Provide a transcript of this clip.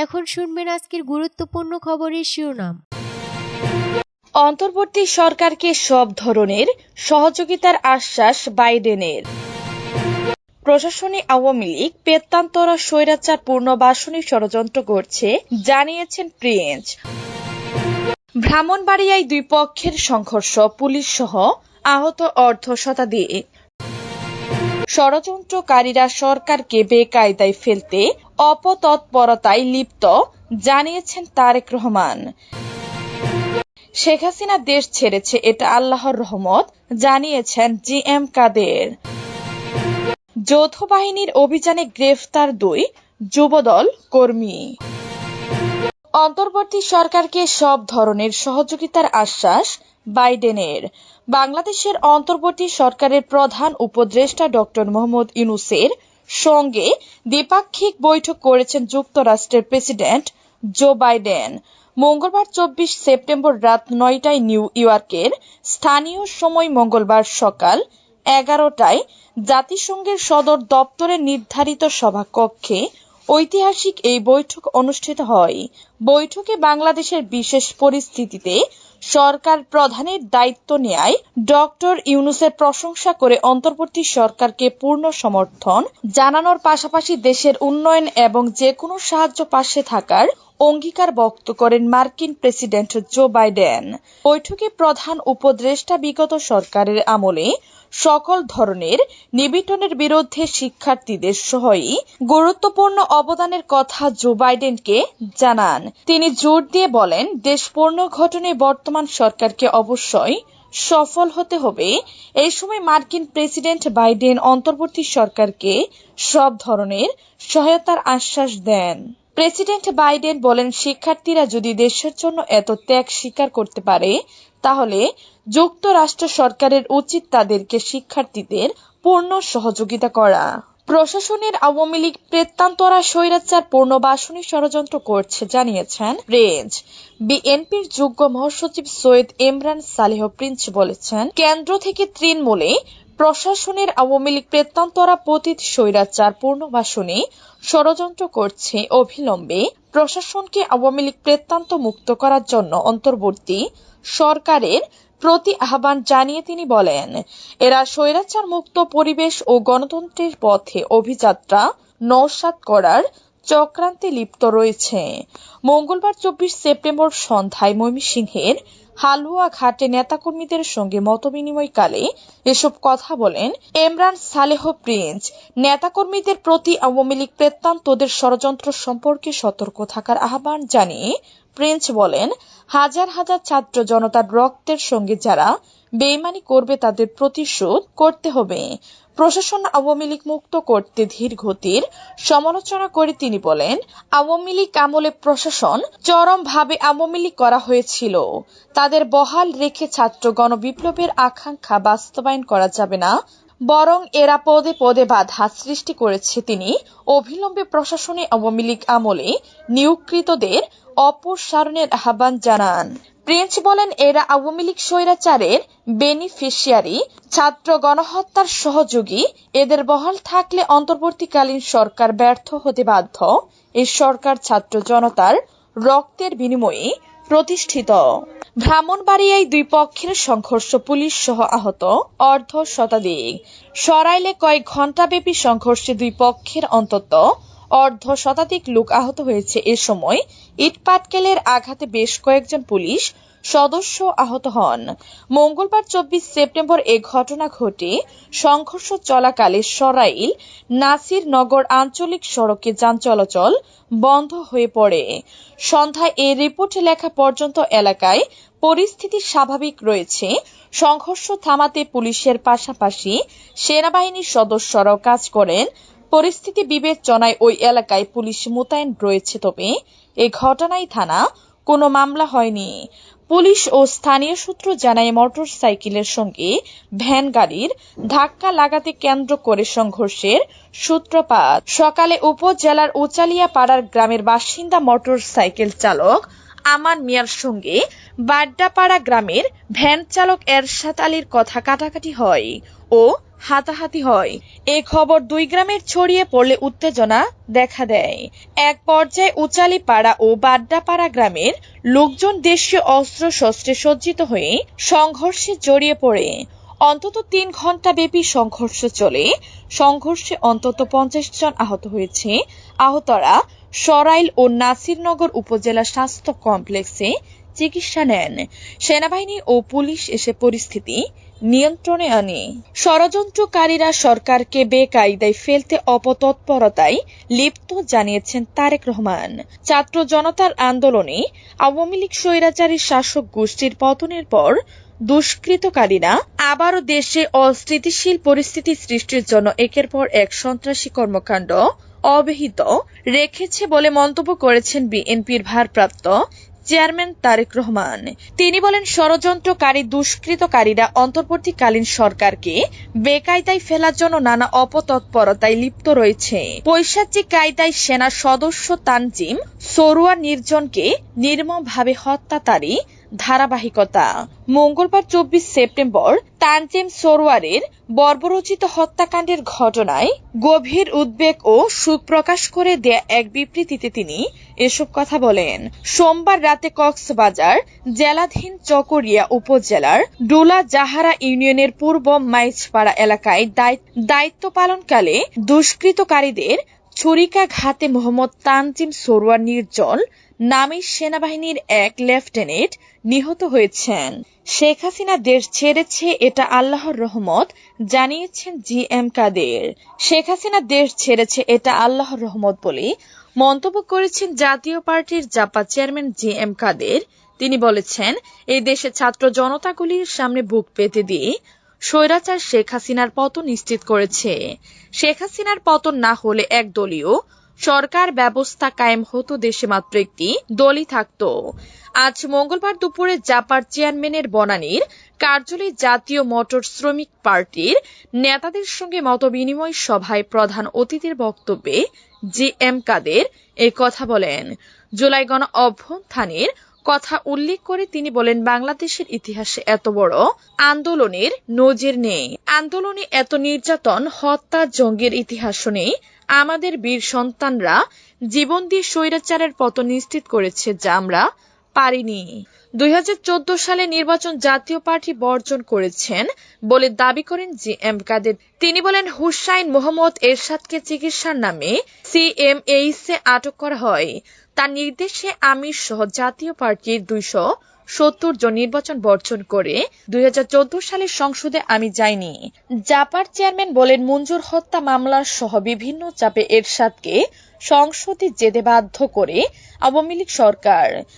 এখন শুনবেন আজকের গুরুত্বপূর্ণ খবরের শিরোনাম। অন্তর্বর্তী সরকারকে সব ধরনের সহযোগিতার আশ্বাস বাইডেনের। প্রশাসনে আওয়ামী লীগ পেত্তান্তরা স্বৈরাচার পুনর্বাসনের ষড়যন্ত্র করছে জানিয়েছেন প্রিন্স। ব্রাহ্মণবাড়িয়ায় দুই পক্ষের সংঘর্ষ, পুলিশ সহ আহত অর্ধ শতাধিক। ষড়যন্ত্রকারীরা সরকারকে বেকায়দায় ফেলতে অপতৎপরতায় লিপ্ত জানিয়েছেন তারেক রহমান। শেখ হাসিনা দেশ ছেড়েছে, এটা আল্লাহর রহমত জানিয়েছেন জিএম কাদের। যৌথ বাহিনীর অভিযানে গ্রেফতার 2 যুবদল কর্মী। অন্তর্বর্তী সরকারকে সব ধরনের সহযোগিতার আশ্বাস বাইডেনের। বাংলাদেশের অন্তর্বর্তী সরকারের প্রধান উপদেষ্টা ডক্টর মোহাম্মদ ইউনূসের সঙ্গে দ্বিপাক্ষিক বৈঠক করেছেন যুক্তরাষ্ট্রের প্রেসিডেন্ট জো বাইডেন। মঙ্গলবার 24 সেপ্টেম্বর রাত 9টায় নিউ ইয়র্কের স্থানীয় সময় মঙ্গলবার সকাল 11টায় জাতিসংঘের সদর দপ্তরের নির্ধারিত সভাকক্ষে ঐতিহাসিক এই বৈঠক অনুষ্ঠিত হয়। বৈঠকে বাংলাদেশের বিশেষ পরিস্থিতিতে সরকার প্রধানের দায়িত্ব নেয় ডক্টর ইউনূসের প্রশংসা করে অন্তর্বর্তী সরকারকে পূর্ণ সমর্থন জানানোর পাশাপাশি দেশের উন্নয়ন এবং যে কোনো সাহায্য পাশে থাকার অঙ্গীকার ব্যক্ত করেন মার্কিন প্রেসিডেন্ট জো বাইডেন। বৈঠকে প্রধান উপদেষ্টা বিগত সরকারের আমলে সকল ধরনের নিপীড়নের বিরুদ্ধে শিক্ষার্থীদের সহই গুরুত্বপূর্ণ অবদানের কথা জো বাইডেনকে জানান। তিনি জোর দিয়ে বলেন, দেশ পুনর্গঠনে বর্তমান সরকারকে অবশ্যই সফল হতে হবে। এই সময় মার্কিন প্রেসিডেন্ট বাইডেন অন্তর্বর্তী সরকারকে সব ধরনের সহায়তার আশ্বাস দেন। প্রেসিডেন্ট বাইডেন বলেন, শিক্ষার্থীরা যদি দেশের জন্য এত ত্যাগ স্বীকার করতে পারে, তাহলে যুক্তরাষ্ট্র সরকারের উচিত তাদেরকে শিক্ষার্থীদের পূর্ণ সহযোগিতা করা। প্রশাসনের আওয়ামী লীগ পেত্তান্তরা স্বৈরাচার পুনর্বাসনের ষড়যন্ত্র করছে জানিয়েছেন প্রিন্স। বিএনপির যুগ্ম মহাসচিব সৈয়দ ইমরান সালেহ প্রিন্স বলেছেন, কেন্দ্র থেকে তৃণমূলে প্রশাসনের আওয়ামী লীগ পেত্তান্তরা পতিত স্বৈরাচার পুনর্বাসনে ষড়যন্ত্র করছে। অবিলম্বে প্রশাসনকে আওয়ামী লীগ পেত্তান্ত মুক্ত করার জন্য অন্তর্বর্তী সরকারের প্রতি আহ্বান জানিয়ে তিনি বলেন, এরা স্বৈরাচার মুক্ত পরিবেশ ও গণতন্ত্রের পথে অভিযাত্রা নস্যাৎ করার চক্রান্তে লিপ্ত রয়েছে। মঙ্গলবার 24 সেপ্টেম্বর সন্ধ্যায় ময়মনসিংহের হালুয়াঘাটে নেতাকর্মীদের সঙ্গে মতবিনিময়কালে এসব কথা বলেন ইমরান সালেহ প্রিন্স। নেতাকর্মীদের প্রতি আওয়ামী লীগ পেত্তান্তদের ষড়যন্ত্র সম্পর্কে সতর্ক থাকার আহ্বান জানিয়ে প্রিন্স বলেন, হাজার হাজার ছাত্র জনতার রক্তের সঙ্গে যারা বেইমানি করবে তাদের প্রতিশোধ করতে হবে। প্রশাসন আওয়ামী লীগ মুক্ত করতে ধীর গতির সমালোচনা করে তিনি বলেন, আওয়ামী লীগ আমলে প্রশাসন চরমভাবে আওয়ামী লীগ করা হয়েছিল। তাদের বহাল রেখে ছাত্র গণবিপ্লবের আকাঙ্ক্ষা বাস্তবায়ন করা যাবে না, বরং এরা পদে পদে বাধা সৃষ্টি করেছে। তিনি অবিলম্বে প্রশাসনে আওয়ামী লীগ আমলে নিয়োগকৃতদের অপসারণের আহ্বান জানান। প্রিন্স বলেন, এরা আওয়ামী লীগ স্বৈরাচারের বেনিফিশিয়ারি, ছাত্র গণহত্যার সহযোগী। এদের বহাল থাকলে অন্তর্বর্তীকালীন সরকার ব্যর্থ হতে বাধ্য। এই সরকার ছাত্র জনতার রক্তের বিনিময়ে প্রতিষ্ঠিত। ব্রাহ্মণবাড়িয়ায় দুই পক্ষের সংঘর্ষ, পুলিশ সহ আহত অর্ধ শতাধিক। সরাইলে কয়েক ঘণ্টাব্যাপী সংঘর্ষে দুই পক্ষের অন্তত অর্ধ শতাধিক লোক আহত হয়েছে। এ সময় ইটপাটকেলের আঘাতে বেশ কয়েকজন পুলিশ সদস্য আহত হন। মঙ্গলবার 24 সেপ্টেম্বর এ ঘটনা ঘটে। সংঘর্ষ চলাকালে সরাইল নাসিরনগর আঞ্চলিক সড়কে যান চলাচল বন্ধ হয়ে পড়ে। সন্ধ্যায় এই রিপোর্ট লেখা পর্যন্ত এলাকায় পরিস্থিতি স্বাভাবিক রয়েছে। সংঘর্ষ থামাতে পুলিশের পাশাপাশি সেনাবাহিনীর সদস্যরাও কাজ করেন। পরিস্থিতি বিবেচনায় ওই এলাকায় পুলিশ মোতায়েন রয়েছে। তবে এ ঘটনায় থানা কোনো মামলা হয়নি। পুলিশ ও স্থানীয় সূত্র জানায়, মোটরসাইকেলের সঙ্গে ভ্যান গাড়ির ধাক্কা লাগাতে কেন্দ্র করে সংঘর্ষের সূত্রপাত। সকালে উপজেলার উচালিয়া পাড়ার গ্রামের বাসিন্দা মোটরসাইকেল চালক আমান মিয়ার সঙ্গে বাড্ডাপাড়া গ্রামের ভ্যান চালক এরশাদ আলীর কথা কাটাকাটি হয় ও হাতাহাতি হয়। এ খবর 2 গ্রামের ছড়িয়ে পড়লে উত্তেজনা দেখা দেয়। এক পর্যায়ে উচালিপাড়া ও বাড্ডাপাড়া গ্রামের লোকজন দেশীয় অস্ত্র শস্ত্রে সজ্জিত হয়ে সংঘর্ষে জড়িয়ে পড়ে। অন্তত 3 ঘন্টা ব্যাপী সংঘর্ষ চলে। সংঘর্ষে অন্তত 50 জন আহত হয়েছে। আহতরা সরাইল ও নাসিরনগর উপজেলা স্বাস্থ্য কমপ্লেক্সে চিকিৎসা নেন। সেনাবাহিনী ও পুলিশ এসে পরিস্থিতি নিয়ন্ত্রণে আনে। ষড়যন্ত্রকারীরা সরকারকে বেকায়দায় ফেলতে অপতৎপরতায় লিপ্ত জানিয়েছেন তারেক রহমান। ছাত্র জনতার আন্দোলনে আওয়ামী লীগ স্বৈরাচারী শাসক গোষ্ঠীর পতনের পর দুষ্কৃতকারীরা আবারও দেশে অস্থিতিশীল পরিস্থিতি সৃষ্টির জন্য একের পর এক সন্ত্রাসী কর্মকাণ্ড অব্যাহত রেখেছে বলে মন্তব্য করেছেন বিএনপির ভারপ্রাপ্ত চেয়ারম্যান তারেক রহমান। তিনি বলেন, ষড়যন্ত্রকারী দুষ্কৃতকারীরা অন্তর্বর্তীকালীন সরকারকে বেকায়দায় ফেলার জন্য নানা অপতৎপরতায় লিপ্ত রয়েছে। পৈশাচিক কায়দায় সেনা সদস্য তানজিম সরোয়ার নির্জনকে নির্মমভাবে হত্যা তারই ধারাবাহিকতা। মঙ্গলবার 24 সেপ্টেম্বর তানজিম সরোয়ারের বর্বরোচিত হত্যাকাণ্ডের ঘটনায় গভীর উদ্বেগ ও শোক প্রকাশ করে দেয়া এক বিবৃতিতে তিনি এসব কথা বলেন। সোমবার রাতে কক্সবাজার জেলাধীন চকরিয়া উপজেলার ডোলা জাহারা ইউনিয়নের পূর্ব মাইজপাড়া এলাকায় দায়িত্ব পালনকালে দুষ্কৃতকারীদের ছুরিকাঘাতে মোহাম্মদ তানজিম সরোয়ার নির্জন নামে সেনাবাহিনীর এক লেফটেন্যান্ট নিহত হয়েছেন। শেখ হাসিনা দেশ ছেড়েছে, এটা আল্লাহর রহমত জানিয়েছেন জিএম কাদের। শেখ হাসিনা দেশ ছেড়েছে, এটা আল্লাহর রহমত বলে মন্তব্য করেছেন জাতীয় পার্টির জাপা চেয়ারম্যান জিএম কাদের। তিনি বলেছেন, এই দেশে ছাত্র জনতাগুলির সামনে বুক পেতে দিয়ে স্বৈরাচার শেখ হাসিনার পতন নিশ্চিত করেছে। শেখ হাসিনার পতন না হলে একদলীয় সরকার ব্যবস্থা কায়েম হতো, দেশে মাত্র একটি দলই থাকত। আজ মঙ্গলবার দুপুরে জাপার চেয়ারম্যানের বনানীর কার্যালয়ে জাতীয় মোটর শ্রমিক পার্টির নেতাদের সঙ্গে মতবিনিময় সভায় প্রধান অতিথির বক্তব্যে জিএম কাদের এই কথা বলেন। জুলাই গণ অভ্যুত্থানের কথা উল্লেখ করে তিনি বলেন, বাংলাদেশের ইতিহাসে এত বড় আন্দোলনের নজির নেই। আন্দোলনে এত নির্যাতন, হত্যা, জঙ্গির ইতিহাসও নেই। আমাদের বীর সন্তানরা জীবন দিয়ে স্বৈরাচারের পতন নিশ্চিত করেছে, যা আমরা পারিনি। 2014 সালে নির্বাচন জাতীয় পার্টি বর্জন করেছেন বলে দাবি করেন জিএম কাদের। তিনি বলেন, হুসাইন মোহাম্মদ এরশাদকে চিকিৎসার নামে সিএমএইচে আটক করা হয়। তার নির্দেশে আমির সহ জাতীয় পার্টির 270 জন নির্বাচন বর্জন করে 2014 সালের সংসদে আমি যাইনি। জাপার চেয়ারম্যান বলেন, মঞ্জুর হত্যা মামলার সহ বিভিন্ন চাপে এরশাদকে সংসদে যেতে বাধ্য করে আওয়ামী লীগ সরকার।